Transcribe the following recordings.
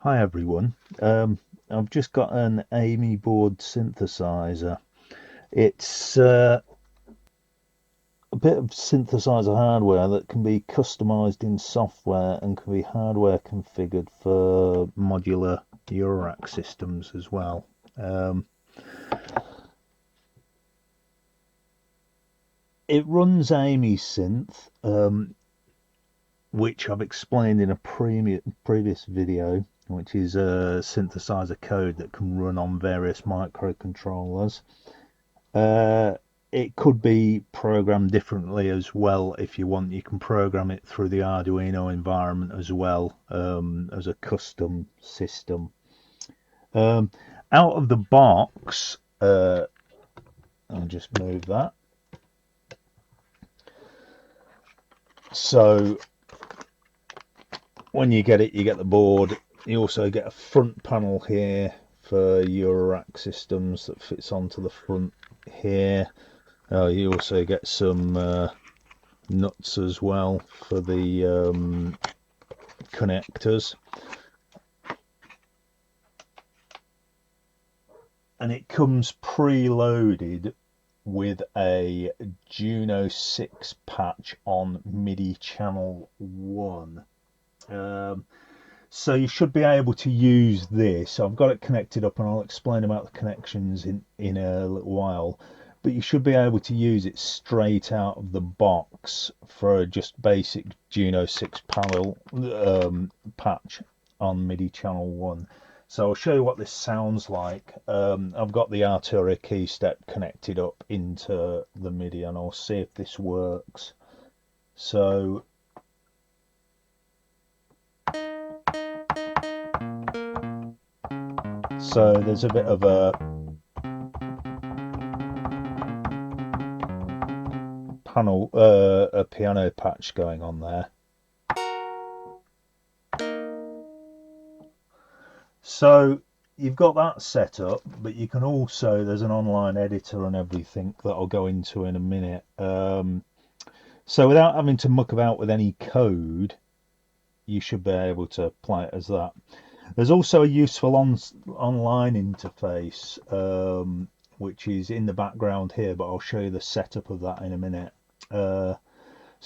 Hi everyone. I've just got an AMYboard synthesizer. It's a bit of synthesizer hardware that can be customized in software and can be hardware configured for modular Eurorack systems as well. It runs Amysynth, which I've explained in a previous video, which is a synthesizer code that can run on various microcontrollers. It could be programmed differently as well if you want. You can program it through the Arduino environment as well, as a custom system. Out of the box, I'll just move that. So when you get it, you get the board. You also get a front panel here for Eurorack systems that fits onto the front here. You also get some nuts as well for the connectors, and it comes preloaded with a Juno 6 patch on MIDI channel 1. So you should be able to use this. I've got it connected up and I'll explain about the connections in a little while, but you should be able to use it straight out of the box for a just basic Juno 6 panel patch on MIDI channel 1. So I'll show you what this sounds like. I've got the Arturia key step connected up into the MIDI and I'll see if this works. So there's a bit of a panel, a piano patch going on there. So you've got that set up, but you can also, there's an online editor and everything that I'll go into in a minute. So without having to muck about with any code, you should be able to play it as that. There's also a useful online interface, which is in the background here, but I'll show you the setup of that in a minute. So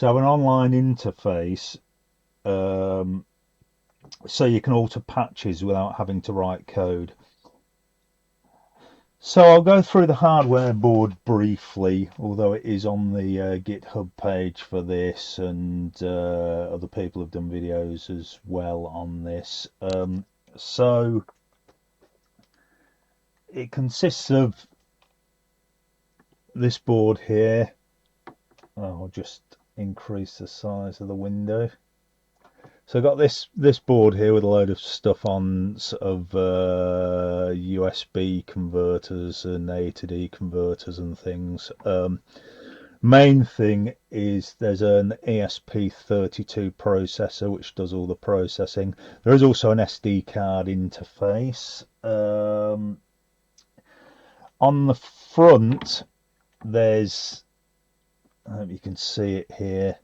I have an online interface, so you can alter patches without having to write code. So I'll go through the hardware board briefly, although it is on the GitHub page for this, and other people have done videos as well on this. So it consists of this board here. I'll just increase the size of the window. So I've got this board here with a load of stuff on, sort of USB converters and A to D converters and things. Main thing is there's an ESP32 processor which does all the processing. There is also an SD card interface. On the front there's, I hope you can see it here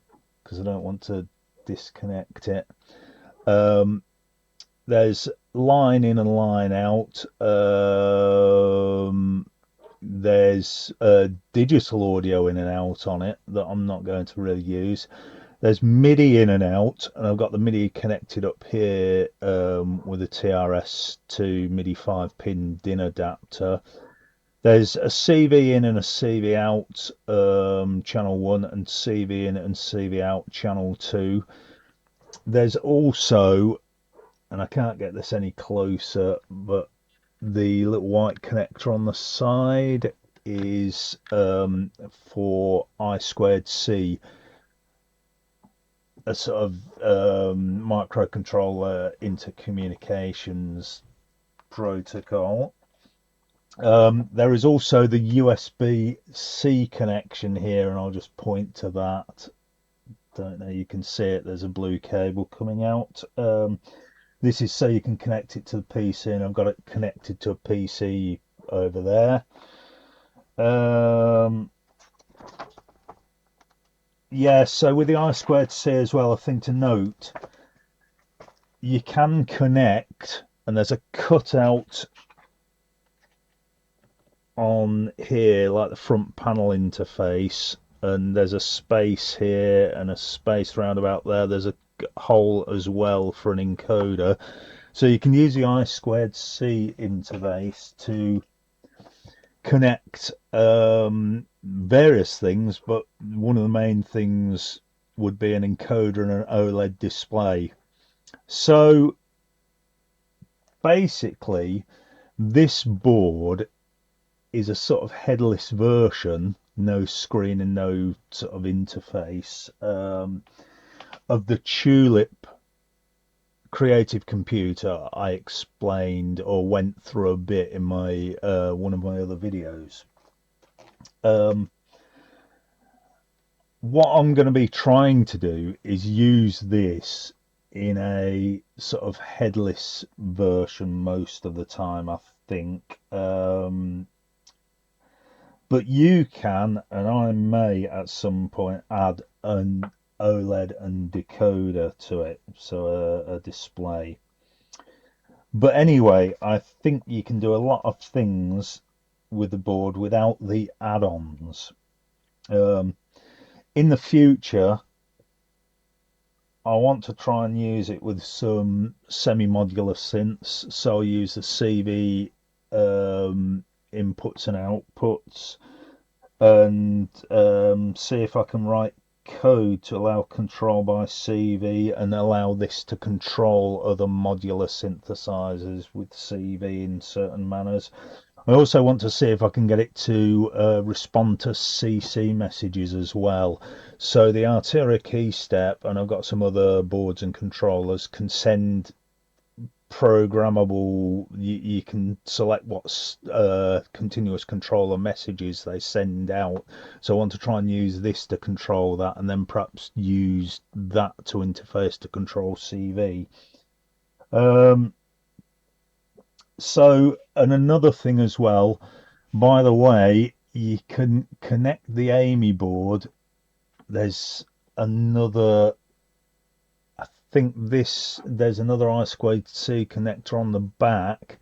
because I don't want to disconnect it. There's line in and line out. There's digital audio in and out on it that I'm not going to really use. There's MIDI in and out, and I've got the MIDI connected up here with a TRS to MIDI 5-pin DIN adapter. There's a CV in and a CV out, channel 1, and CV in and CV out, channel 2. There's also, and I can't get this any closer, but the little white connector on the side is for I2C, a sort of microcontroller intercommunications protocol. There is also the USB-C connection here, and I'll just point to that. Don't know, you can see it, there's a blue cable coming out. This is so you can connect it to the PC, and I've got it connected to a PC over there. Yeah, so with the I2C as well, a thing to note, you can connect and there's a cutout on here, like the front panel interface, and there's a space here and a space round about there. There's a hole as well for an encoder, so you can use the I2C interface to connect various things, but one of the main things would be an encoder and an OLED display. So basically this board is a sort of headless version, no screen and no sort of interface, of the Tulip creative computer I explained or went through a bit in my one of my other videos. What I'm going to be trying to do is use this in a sort of headless version most of the time, I think. But you can, and I may at some point, add an OLED and decoder to it, so a display. But anyway, I think you can do a lot of things with the board without the add-ons. In the future, I want to try and use it with some semi-modular synths, so I'll use the CV inputs and outputs, and see if I can write code to allow control by CV and allow this to control other modular synthesizers with CV in certain manners. I also want to see if I can get it to respond to CC messages as well. So the Arturia key step, and I've got some other boards and controllers, can send programmable, you can select what continuous controller messages they send out. So I want to try and use this to control that, and then perhaps use that to interface to control CV. So, and another thing as well, by the way, you can connect the AMYboard. There's another, I think there's another I2C connector on the back.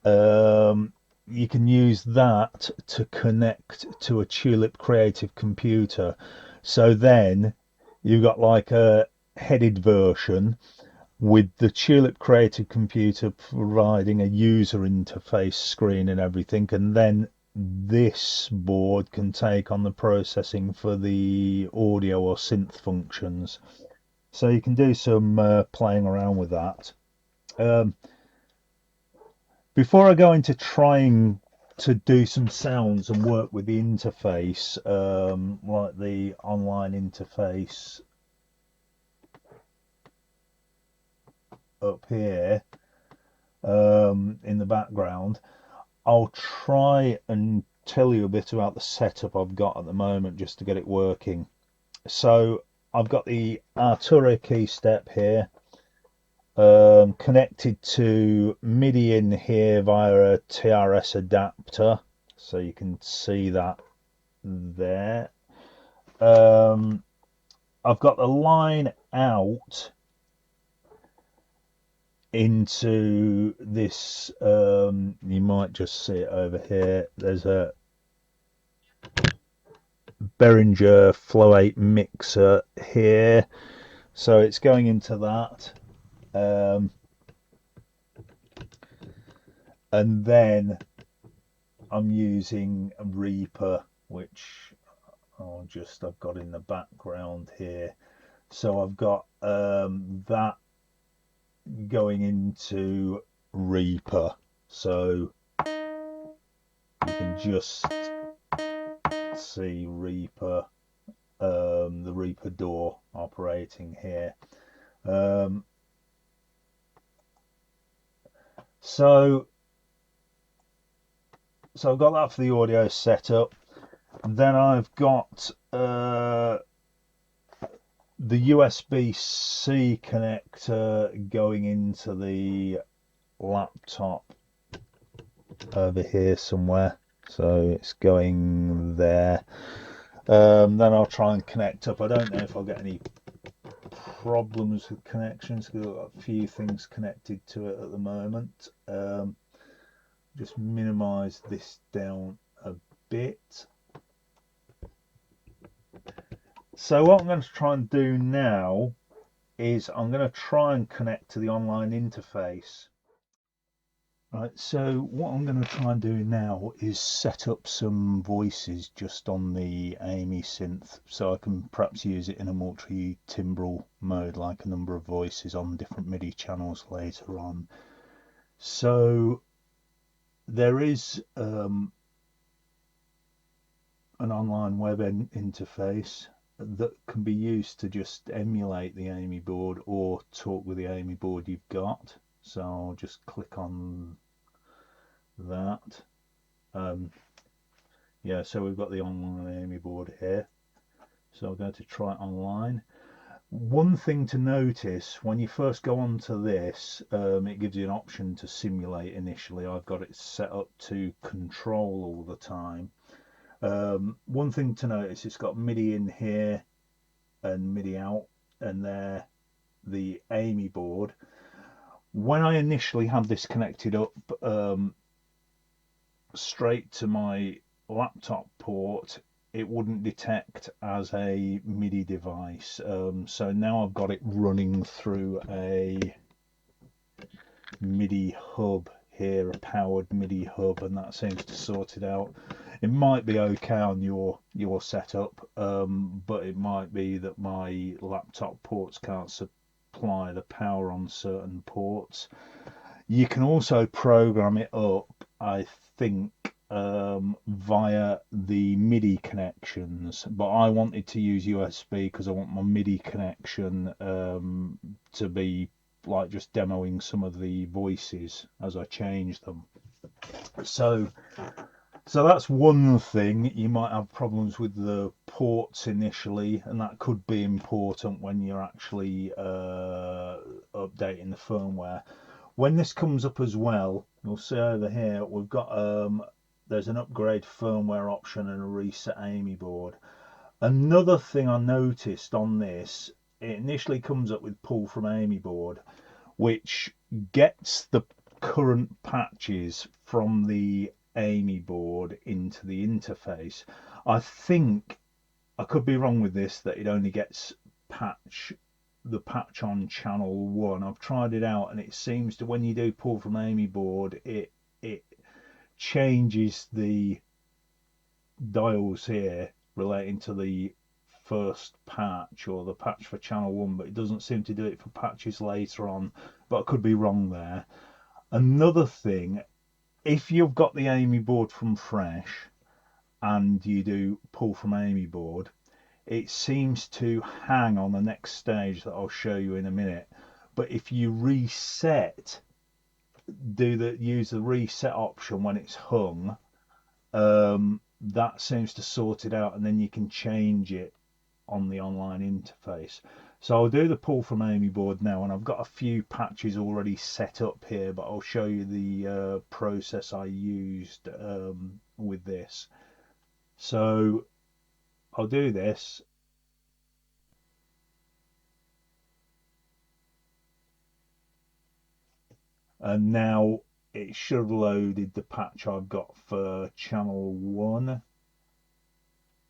You can use that to connect to a Tulip creative computer. So then you've got like a headed version with the Tulip creative computer providing a user interface screen and everything, and then this board can take on the processing for the audio or synth functions. So you can do some playing around with that. Before I go into trying to do some sounds and work with the interface, like the online interface up here in the background, I'll try and tell you a bit about the setup I've got at the moment just to get it working. So I've got the Arturia key step here, connected to MIDI in here via a TRS adapter, so you can see that there. I've got the line out into this, you might just see it over here, there's a Behringer Flow 8 mixer here, so it's going into that, and then I'm using a Reaper, which I've got in the background here. So I've got that going into Reaper, so you can just see Reaper, the Reaper door operating here. So I've got that for the audio setup. Then I've got the USB-C connector going into the laptop over here somewhere, so it's going there. Then I'll try and connect up. I don't know if I'll get any problems with connections because I've got a few things connected to it at the moment. Just minimize this down a bit. So what I'm going to try and do now is I'm going to try and connect to the online interface. Right, so what I'm going to try and do now is set up some voices just on the Amysynth, so I can perhaps use it in a multi-timbral mode, like a number of voices on different MIDI channels later on. So there is an online web interface that can be used to just emulate the AMYboard or talk with the AMYboard you've got. So I'll just click on that. Yeah, so we've got the online AMYboard here. So I'm going to try it online. One thing to notice when you first go onto this, it gives you an option to simulate initially. I've got it set up to control all the time. One thing to notice, it's got MIDI in here and MIDI out, and there the AMYboard. When I initially had this connected up straight to my laptop port, it wouldn't detect as a MIDI device. So now I've got it running through a MIDI hub here, a powered MIDI hub, and that seems to sort it out. It might be okay on your setup, but it might be that my laptop ports can't supply the power on certain ports. You can also program it up, I think, via the MIDI connections, but I wanted to use USB because I want my MIDI connection to be like just demoing some of the voices as I change them. So that's one thing. You might have problems with the ports initially, and that could be important when you're actually updating the firmware. When this comes up as well, you'll see over here we've got there's an upgrade firmware option and a reset AMYboard. Another thing I noticed on this, it initially comes up with pull from AMYboard, which gets the current patches from the AMYboard into the interface. I think, I could be wrong with this, that it only gets the patch on channel 1. I've tried it out and it seems to, when you do pull from AMYboard, it changes the dials here relating to the first patch or the patch for channel 1, but it doesn't seem to do it for patches later on, but I could be wrong there. Another thing, if you've got the AMYboard from fresh and you do pull from AMYboard, it seems to hang on the next stage that I'll show you in a minute. But if you reset, use the reset option when it's hung, that seems to sort it out, and then you can change it on the online interface. So I'll do the pull from AMYboard now, and I've got a few patches already set up here, but I'll show you the process I used with this. So I'll do this. And now it should have loaded the patch I've got for channel 1.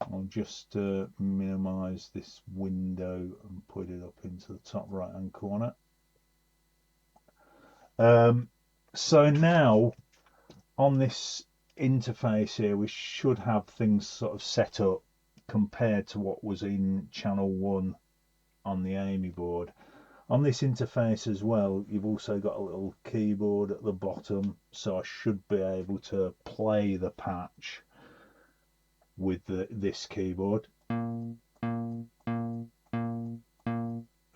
I'll just minimize this window and put it up into the top right hand corner. So now on this interface here, we should have things sort of set up compared to what was in channel 1 on the AMYboard. On this interface as well, you've also got a little keyboard at the bottom, so I should be able to play the patch with this keyboard.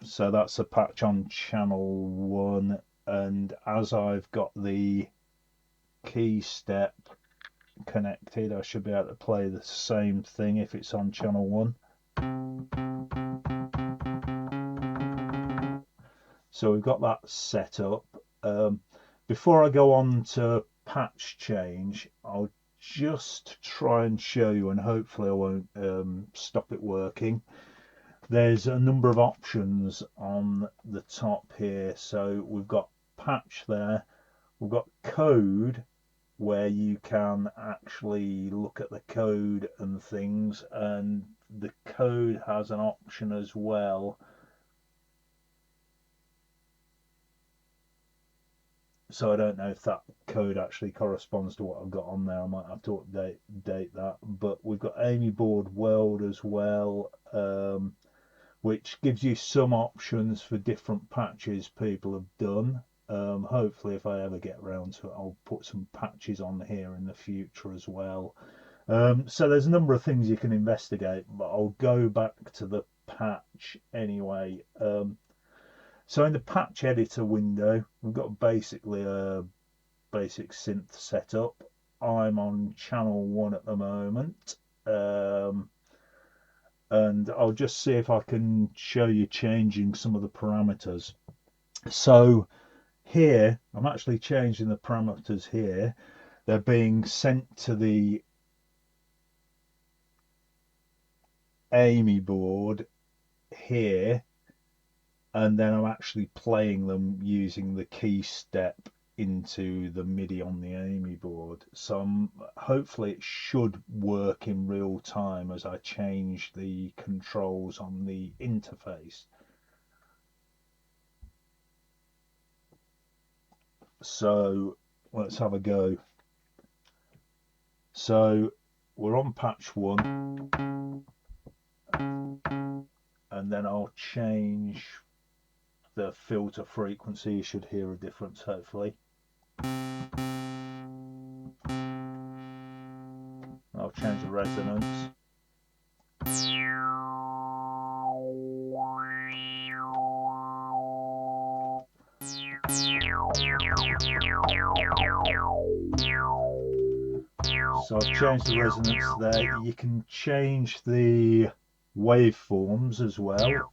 So that's a patch on channel 1, and as I've got the key step connected, I should be able to play the same thing if it's on channel 1. So we've got that set up. Before I go on to patch change, I'll just try and show you, and hopefully I won't stop it working. there's a number of options on the top here. So we've got patch there, we've got code, where you can actually look at the code and things, and the code has an option as well. So I don't know if that code actually corresponds to what I've got on there. I might have to update that. But we've got AMYboard World as well, which gives you some options for different patches people have done. Hopefully, if I ever get around to it, I'll put some patches on here in the future as well. So there's a number of things you can investigate, but I'll go back to the patch anyway. So in the patch editor window, we've got basically a basic synth setup. I'm on channel 1 at the moment. And I'll just see if I can show you changing some of the parameters. So here, I'm actually changing the parameters here. They're being sent to the AMYboard here, and then I'm actually playing them using the key step into the MIDI on the AMYboard. So hopefully it should work in real time as I change the controls on the interface. So let's have a go. So we're on patch 1, and then I'll change the filter frequency. You should hear a difference hopefully. I'll change the resonance. So I've changed the resonance there. You can change the waveforms as well.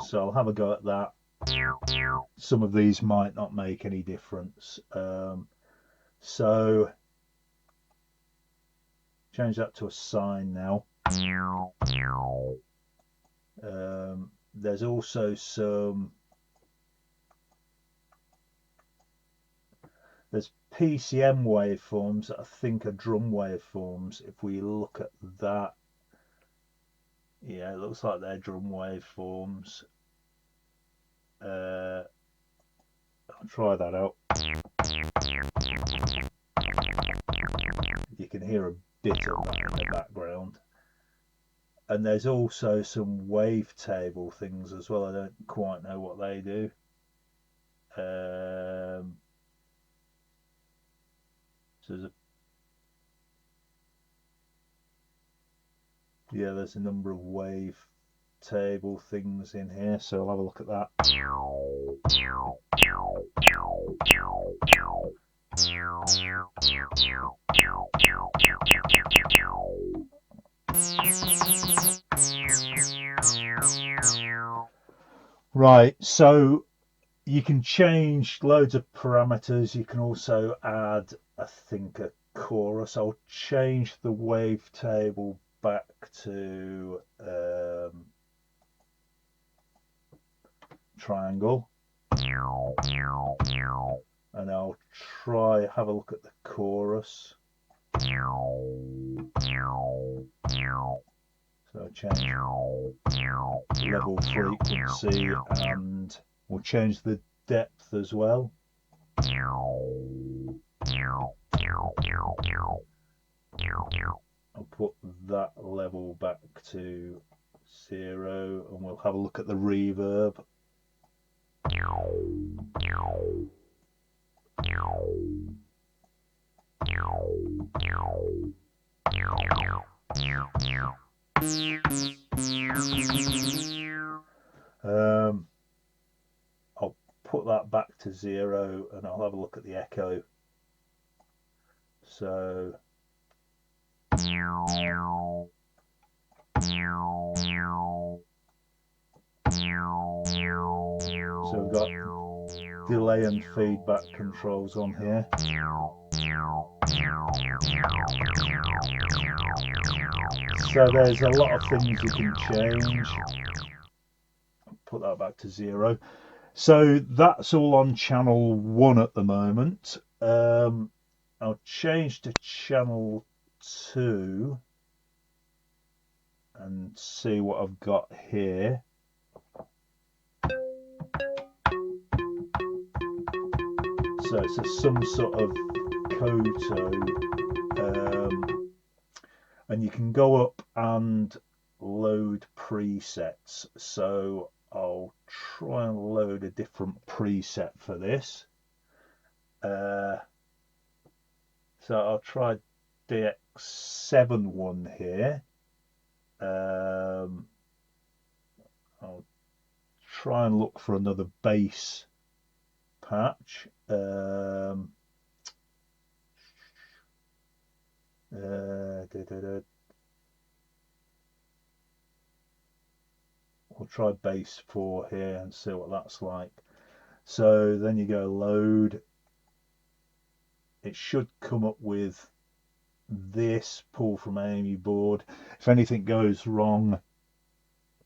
So I'll have a go at that. Some of these might not make any difference. So change that to a sine now. There's also there's PCM waveforms that I think are drum waveforms. If we look at that, yeah, it looks like they're drum waveforms. I'll try that out. You can hear a bit of that in the background. And there's also some wavetable things as well. I don't quite know what they do. So there's a number of wavetable things in here, so I'll have a look at that. Right, so you can change loads of parameters. You can also add, I think, a chorus. I'll change the wavetable back to triangle, and I'll have a look at the chorus. So change level frequency, and we'll change the depth as well. I'll put that level back to 0, and we'll have a look at the reverb. I'll put that back to 0, and I'll have a look at the echo. So we've got delay and feedback controls on here. So there's a lot of things you can change. Put that back to 0. So that's all on channel 1 at the moment. I'll change to channel 2 and see what I've got here. So it's some sort of koto, and you can go up and load presets. So I'll try and load a different preset for this. So I'll try DX7 one here. I'll try and look for another bass patch. We'll try bass 4 here and see what that's like. So then you go load. It should come up with this, pull from AMYboard. If anything goes wrong,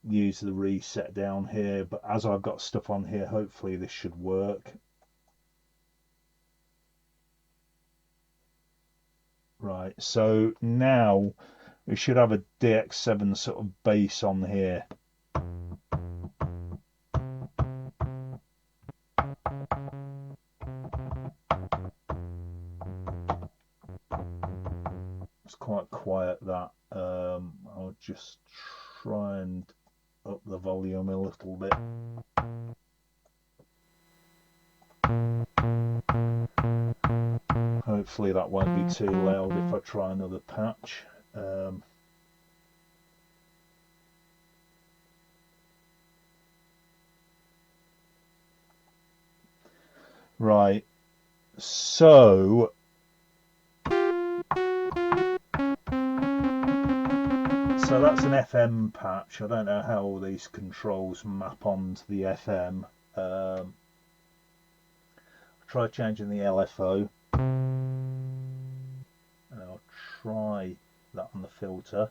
use the reset down here, but as I've got stuff on here, hopefully this should work. Right, so now we should have a DX7 sort of bass on here. It's quite quiet, that. I'll just try and up the volume a little bit. Hopefully that won't be too loud if I try another patch. Right, so that's an FM patch. I don't know how all these controls map onto the FM. I'll try changing the LFO. And I'll try that on the filter.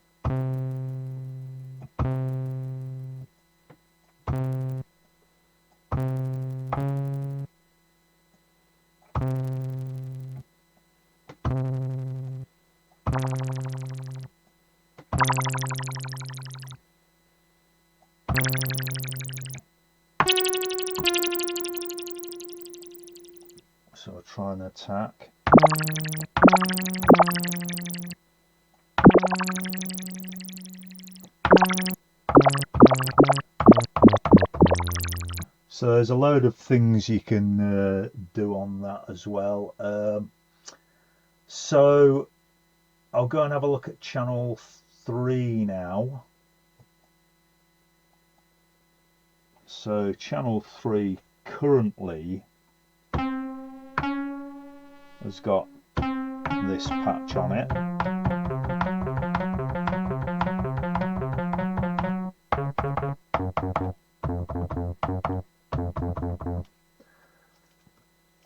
So I'll try and attack. So there's a load of things you can do on that as well. So I'll go and have a look at channel 3 now. So channel 3 currently has got this patch on it.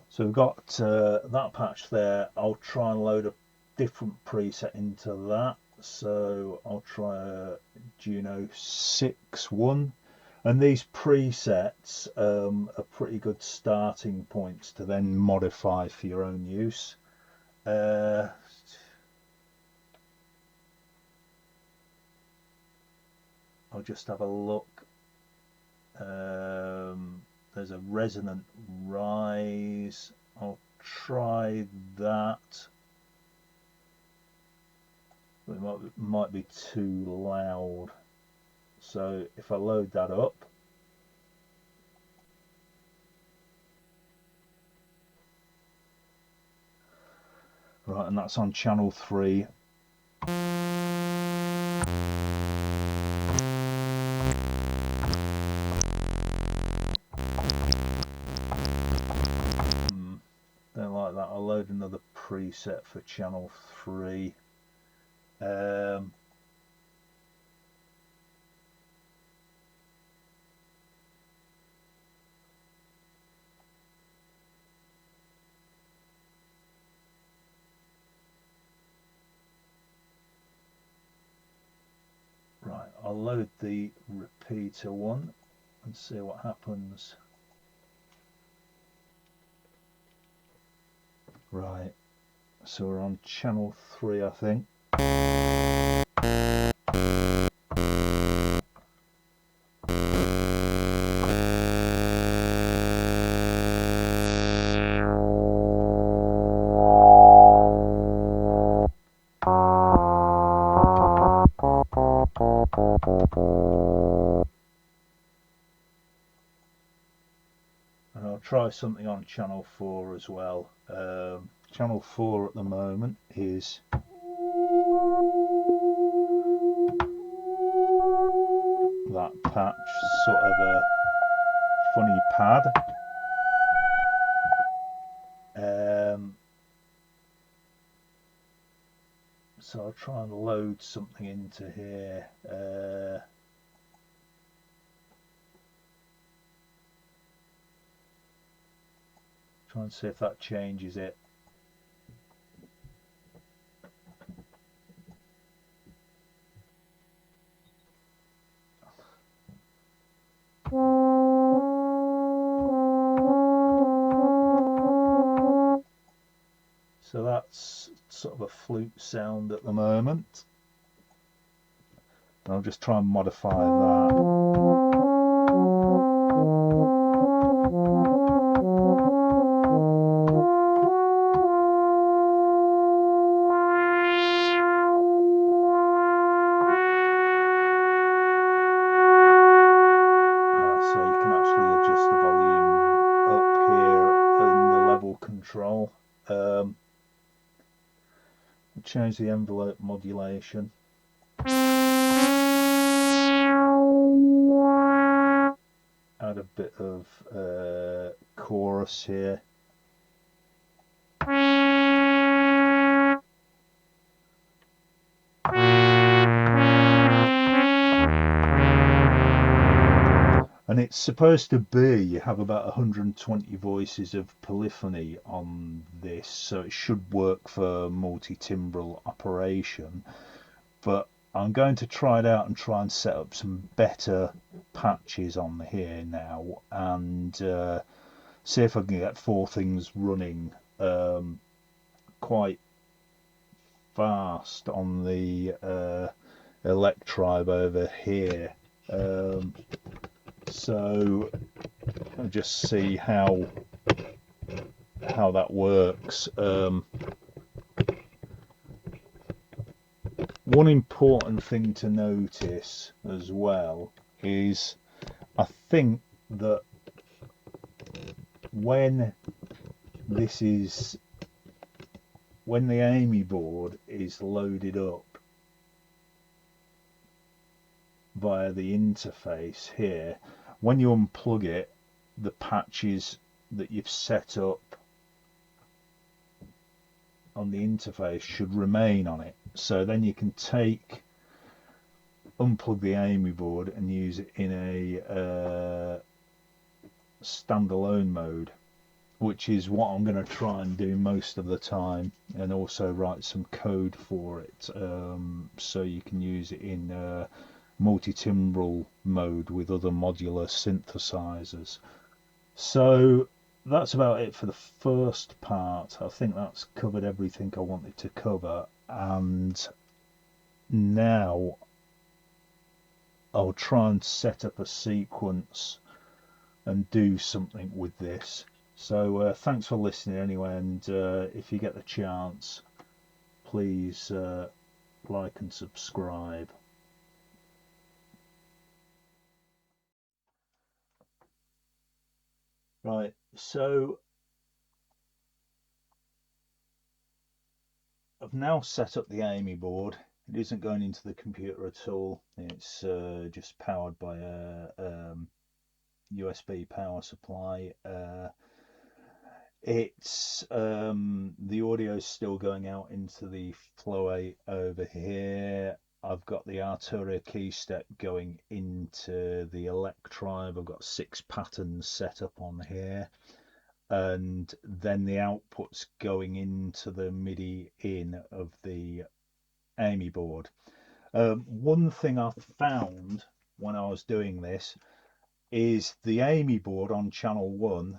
So we've got that patch there. I'll try and load a different preset into that. So I'll try a Juno 6.1. And these presets are pretty good starting points to then modify for your own use. I'll just have a look. There's a resonant rise. I'll try that. It might be too loud. So if I load that up, right, and that's on channel 3. Don't like that. I'll load another preset for channel 3. I'll load the repeater one and see what happens. Right, so we're on channel 3, I think. And I'll try something on channel 4 as well. Channel 4 at the moment is that patch, sort of a funny pad. So I'll try and load something into here. Try and see if that changes it. So that's sort of a flute sound at the moment. I'll just try and modify that. So you can actually adjust the volume up here and the level control. Change the envelope modulation. Add a bit of chorus here. And it's supposed to be, you have about 120 voices of polyphony on this, so it should work for multi-timbral operation. But I'm going to try it out and try and set up some better patches on here now, and see if I can get 4 things running quite fast on the Electribe over here. So I'll just see how that works. One important thing to notice as well is I think that when the AMYboard is loaded up via the interface here, when you unplug it, the patches that you've set up on the interface should remain on it. So then you can unplug the AMYboard and use it in a standalone mode, which is what I'm going to try and do most of the time, and also write some code for it, so you can use it in multi-timbral mode with other modular synthesizers. So that's about it for the first part. I think that's covered everything I wanted to cover, and now I'll try and set up a sequence and do something with this. So thanks for listening anyway, and if you get the chance, please like and subscribe. Right, so I've now set up the AMYboard. It isn't going into the computer at all. It's just powered by a USB power supply. It's the audio is still going out into the Flow 8 over here. I've got the Arturia key step going into the Electribe. I've got 6 patterns set up on here, and then the output's going into the MIDI in of the AMYboard. One thing I found when I was doing this is the AMYboard on channel 1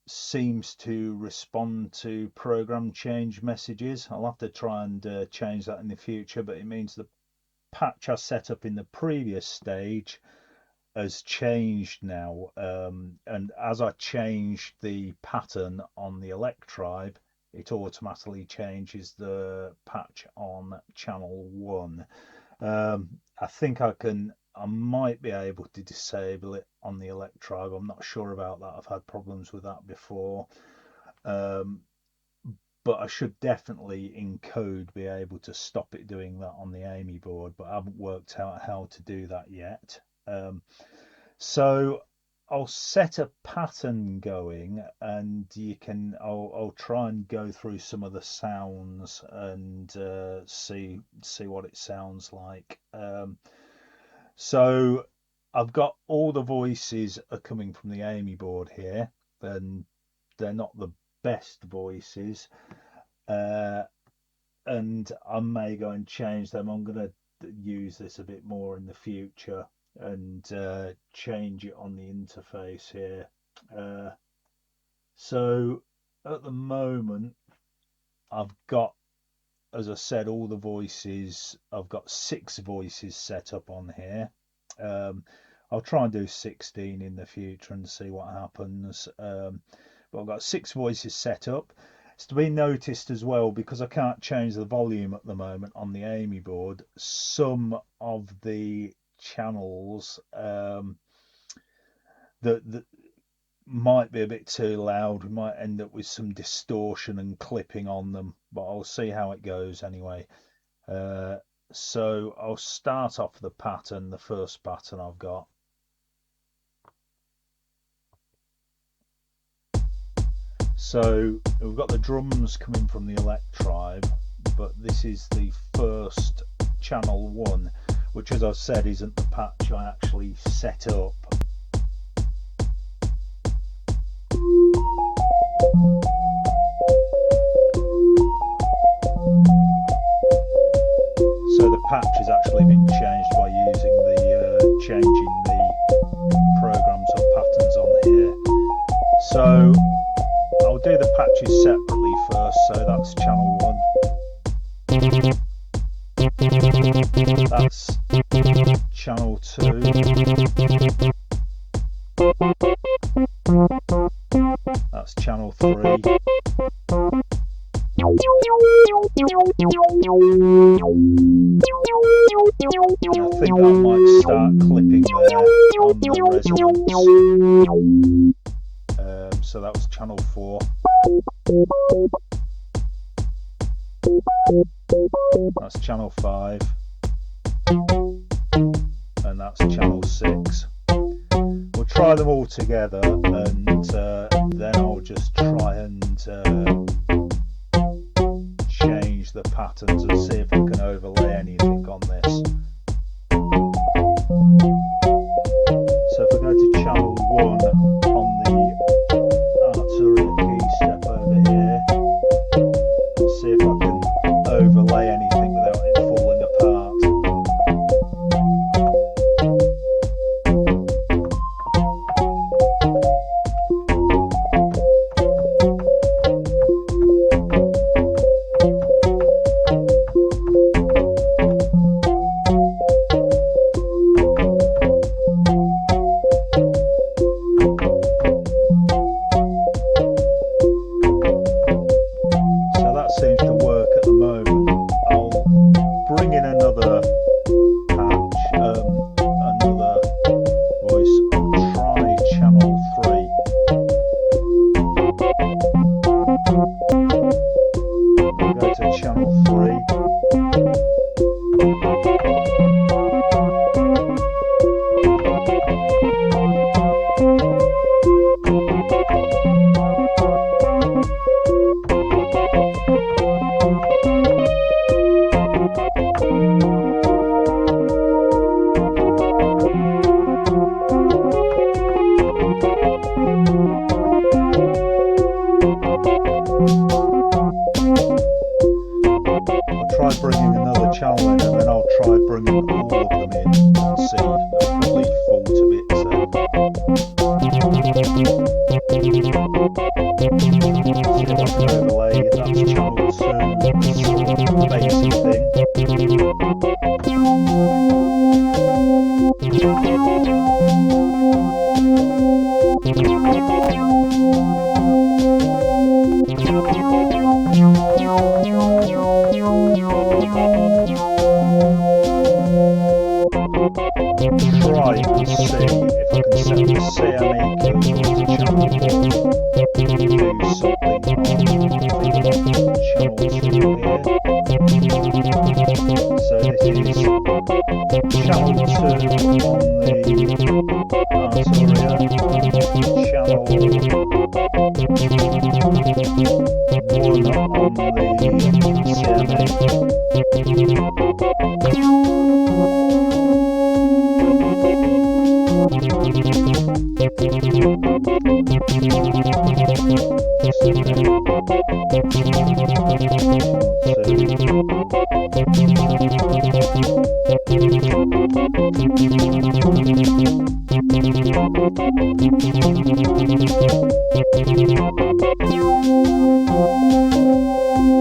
seems to respond to program change messages. I'll have to try and change that in the future, but it means the patch I set up in the previous stage has changed now, and as I changed the pattern on the Electribe, it automatically changes the patch on channel 1. I think I might be able to disable it on the Electribe. I'm not sure about that. I've had problems with that before. Um, but I should definitely in code be able to stop it doing that on the AMYboard, but I haven't worked out how to do that yet. So I'll set a pattern going, and I'll try and go through some of the sounds and see what it sounds like. So I've got all the voices are coming from the AMYboard here, and they're not the best voices, and I may go and change them. I'm going to use this a bit more in the future and change it on the interface here. So at the moment I've got, as I said, all the voices. I've got 6 voices set up on here. I'll try and do 16 in the future and see what happens. But I've got 6 voices set up. It's to be noticed as well, because I can't change the volume at the moment on the AMYboard. Some of the channels that might be a bit too loud. We might end up with some distortion and clipping on them, but I'll see how it goes anyway. So I'll start off the pattern, the first pattern I've got. So we've got the drums coming from the Electribe, but this is the first channel 1, which, as I've said, isn't the patch I actually set up. So the patch has actually been changed by using changing the programs or patterns on here. So I'll do the patches separately first. So that's channel 1. That's channel 2. That's channel 3. I think I might start clipping there on the resonance. So that was channel 4. That's channel 5. And that's channel 6. We'll try them all together, and then I'll just try and change the patterns and see if I can overlay anything on this. So if I go to channel 1 on the Arturia key step over here, see if I can overlay anything without it falling apart. Seems to work at the moment. I'll bring in another patch, another voice. I'll try channel 3. I'll go to channel 3. try bringing another channel in, and then I'll try bringing all of them in and see. They'll probably fall to bits then. See if I can overlay. That's channel 2, sort of bassy thing. Try and see if I can set the CME keyboard to channel 1 and do something on channel 2 here. So this is channel 2 on the Arturia, channel 1 on the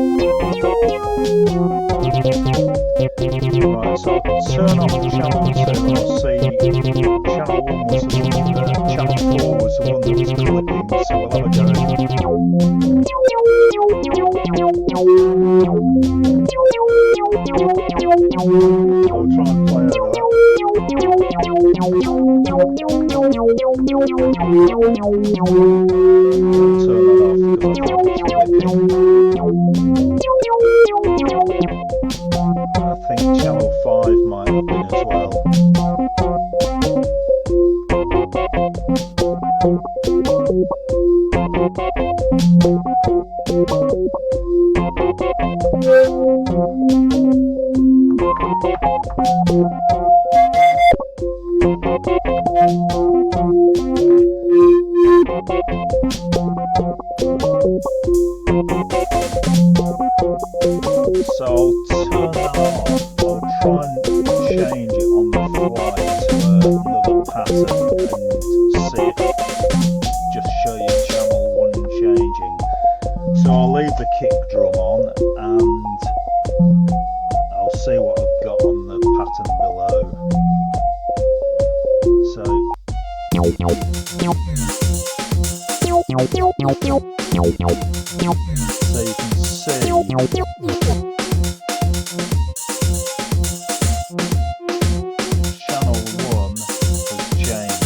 CME. Right, so I'll turn off channel 2 and I'll see channel 1 was the one channel 4 was the one that was clipping, so we'll have a go. I'll try and play over that. I'll turn that off because I think it's clipping. I think channel 5 might have been as well. So I'll turn that off. I'll try and change it on the fly to another pattern and see it. Just show you channel 1 changing. So I'll leave the kick drum on and I'll see what I've got on the pattern below. So you can see channel 1 has changed.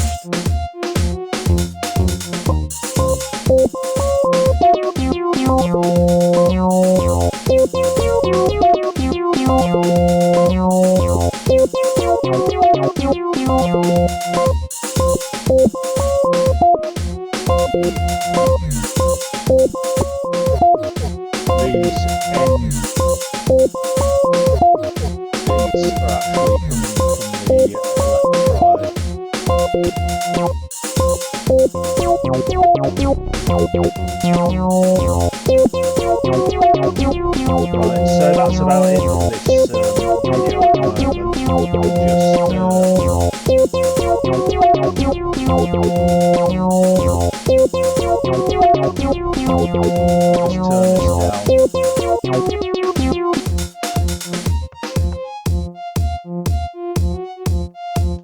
These ends, these are actually coming from the Right, so that's about it for this video at the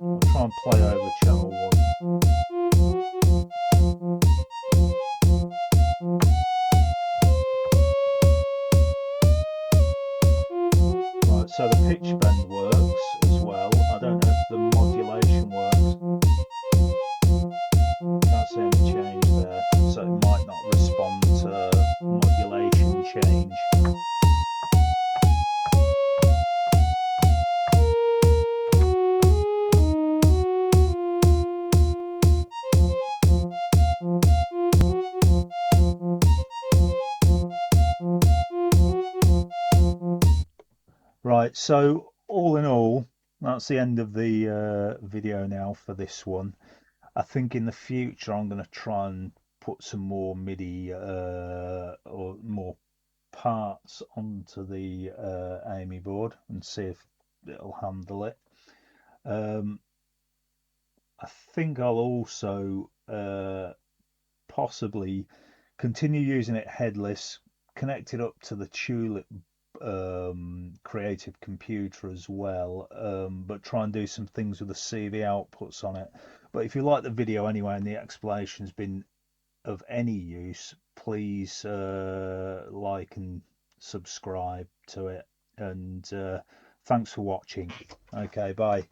I'll try and play over channel 1. Right, so the pitch bend works as well. I don't know if the modulation works. Can't see any change there, so it might not respond to modulation change. Right, so all in all, that's the end of the video now for this one. I think in the future I'm going to try and put some more MIDI or more parts onto the AMY board and see if it'll handle it. I think I'll also possibly continue using it headless, connect it up to the Tulip creative computer as well, but try and do some things with the CV outputs on it. But if you like the video anyway and the explanation's been of any use, please like and subscribe to it. And thanks for watching. Okay, bye.